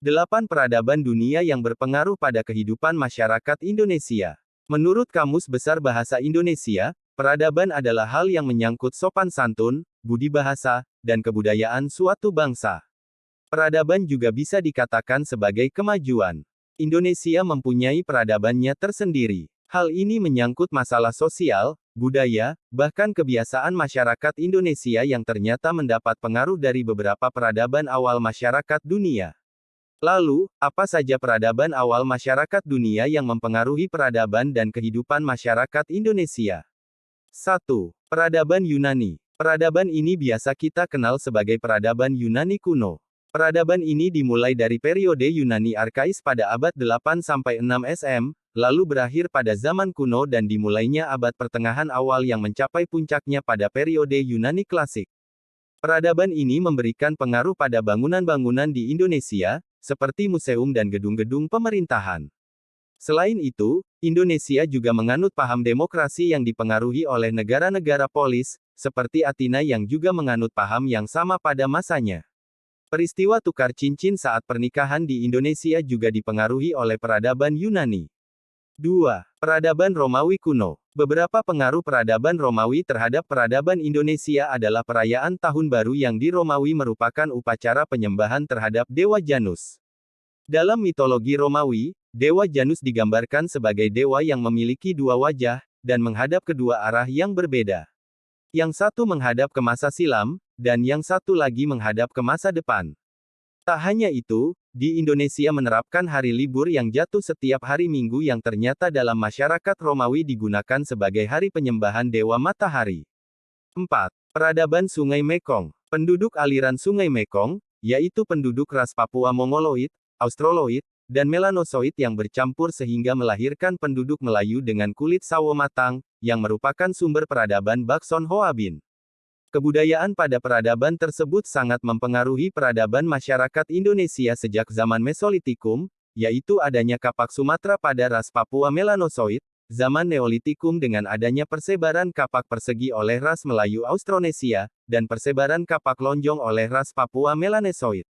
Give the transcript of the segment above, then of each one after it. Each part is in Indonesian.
8 peradaban dunia yang berpengaruh pada kehidupan masyarakat Indonesia. Menurut Kamus Besar Bahasa Indonesia, peradaban adalah hal yang menyangkut sopan santun, budi bahasa, dan kebudayaan suatu bangsa. Peradaban juga bisa dikatakan sebagai kemajuan. Indonesia mempunyai peradabannya tersendiri. Hal ini menyangkut masalah sosial, budaya, bahkan kebiasaan masyarakat Indonesia yang ternyata mendapat pengaruh dari beberapa peradaban awal masyarakat dunia. Lalu, apa saja peradaban awal masyarakat dunia yang mempengaruhi peradaban dan kehidupan masyarakat Indonesia? 1. Peradaban Yunani. Peradaban ini biasa kita kenal sebagai peradaban Yunani kuno. Peradaban ini dimulai dari periode Yunani Arkais pada abad 8–6 SM, lalu berakhir pada zaman kuno dan dimulainya abad pertengahan awal yang mencapai puncaknya pada periode Yunani Klasik. Peradaban ini memberikan pengaruh pada bangunan-bangunan di Indonesia, seperti museum dan gedung-gedung pemerintahan. Selain itu, Indonesia juga menganut paham demokrasi yang dipengaruhi oleh negara-negara polis, seperti Athena yang juga menganut paham yang sama pada masanya. Peristiwa tukar cincin saat pernikahan di Indonesia juga dipengaruhi oleh peradaban Yunani. 2. Peradaban Romawi kuno. Beberapa pengaruh peradaban Romawi terhadap peradaban Indonesia adalah perayaan Tahun Baru yang di Romawi merupakan upacara penyembahan terhadap Dewa Janus. Dalam mitologi Romawi, Dewa Janus digambarkan sebagai dewa yang memiliki dua wajah, dan menghadap kedua arah yang berbeda. Yang satu menghadap ke masa silam, dan yang satu lagi menghadap ke masa depan. Tak hanya itu, di Indonesia menerapkan hari libur yang jatuh setiap hari Minggu yang ternyata dalam masyarakat Romawi digunakan sebagai hari penyembahan Dewa Matahari. 4. Peradaban Sungai Mekong. Penduduk aliran Sungai Mekong, yaitu penduduk ras Papua Mongoloid, Australoid, dan Melanosoid yang bercampur sehingga melahirkan penduduk Melayu dengan kulit sawo matang, yang merupakan sumber peradaban Bakson Hoabin. Kebudayaan pada peradaban tersebut sangat mempengaruhi peradaban masyarakat Indonesia sejak zaman Mesolitikum, yaitu adanya kapak Sumatera pada ras Papua Melanosoid, zaman Neolitikum dengan adanya persebaran kapak persegi oleh ras Melayu Austronesia, dan persebaran kapak lonjong oleh ras Papua Melanesoid.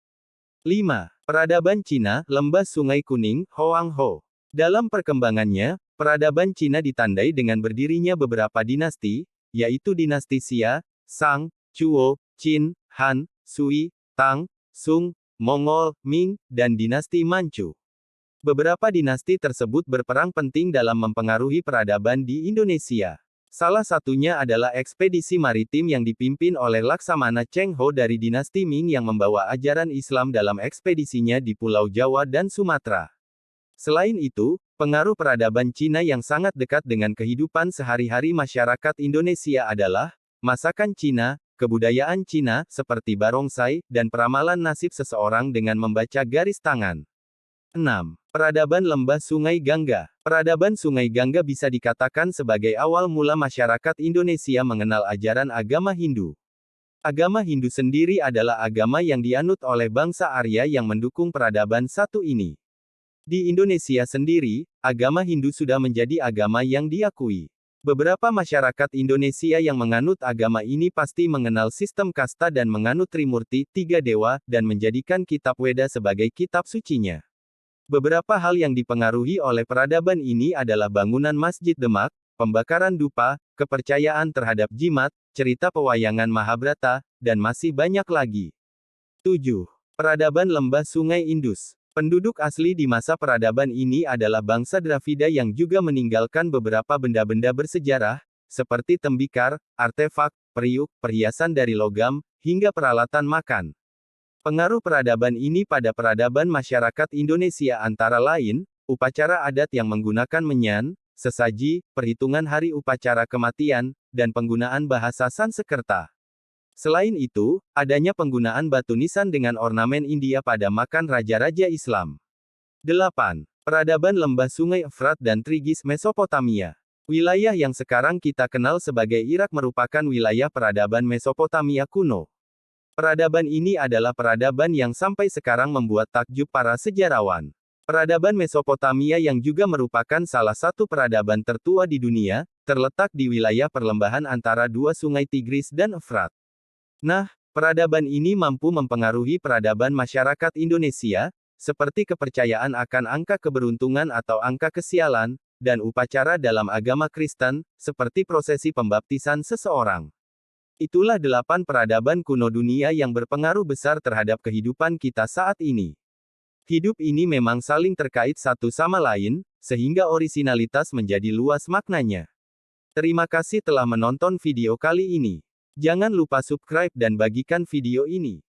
5. Peradaban Cina, Lembah Sungai Kuning, Hoang Ho. Dalam perkembangannya, peradaban Cina ditandai dengan berdirinya beberapa dinasti, yaitu dinasti Xia, Shang, Chuo, Qin, Han, Sui, Tang, Sung, Mongol, Ming, dan dinasti Manchu. Beberapa dinasti tersebut berperan penting dalam mempengaruhi peradaban di Indonesia. Salah satunya adalah ekspedisi maritim yang dipimpin oleh Laksamana Cheng Ho dari dinasti Ming yang membawa ajaran Islam dalam ekspedisinya di Pulau Jawa dan Sumatera. Selain itu, pengaruh peradaban Cina yang sangat dekat dengan kehidupan sehari-hari masyarakat Indonesia adalah masakan Cina, kebudayaan Cina, seperti barongsai, dan peramalan nasib seseorang dengan membaca garis tangan. 6. Peradaban Lembah Sungai Gangga. Peradaban Sungai Gangga bisa dikatakan sebagai awal mula masyarakat Indonesia mengenal ajaran agama Hindu. Agama Hindu sendiri adalah agama yang dianut oleh bangsa Arya yang mendukung peradaban satu ini. Di Indonesia sendiri, agama Hindu sudah menjadi agama yang diakui. Beberapa masyarakat Indonesia yang menganut agama ini pasti mengenal sistem kasta dan menganut Trimurti, tiga dewa, dan menjadikan kitab Weda sebagai kitab sucinya. Beberapa hal yang dipengaruhi oleh peradaban ini adalah bangunan Masjid Demak, pembakaran dupa, kepercayaan terhadap jimat, cerita pewayangan Mahabharata, dan masih banyak lagi. 7. Peradaban Lembah Sungai Indus. Penduduk asli di masa peradaban ini adalah bangsa Dravida yang juga meninggalkan beberapa benda-benda bersejarah, seperti tembikar, artefak, periuk, perhiasan dari logam, hingga peralatan makan. Pengaruh peradaban ini pada peradaban masyarakat Indonesia antara lain, upacara adat yang menggunakan menyan, sesaji, perhitungan hari upacara kematian, dan penggunaan bahasa Sanskerta. Selain itu, adanya penggunaan batu nisan dengan ornamen India pada makan raja-raja Islam. 8. Peradaban Lembah Sungai Efrat dan Tigris Mesopotamia. Wilayah yang sekarang kita kenal sebagai Irak merupakan wilayah peradaban Mesopotamia kuno. Peradaban ini adalah peradaban yang sampai sekarang membuat takjub para sejarawan. Peradaban Mesopotamia yang juga merupakan salah satu peradaban tertua di dunia, terletak di wilayah perlembahan antara dua sungai Tigris dan Efrat. Nah, peradaban ini mampu mempengaruhi peradaban masyarakat Indonesia, seperti kepercayaan akan angka keberuntungan atau angka kesialan, dan upacara dalam agama Kristen, seperti prosesi pembaptisan seseorang. Itulah 8 peradaban kuno dunia yang berpengaruh besar terhadap kehidupan kita saat ini. Hidup ini memang saling terkait satu sama lain, sehingga orisinalitas menjadi luas maknanya. Terima kasih telah menonton video kali ini. Jangan lupa subscribe dan bagikan video ini.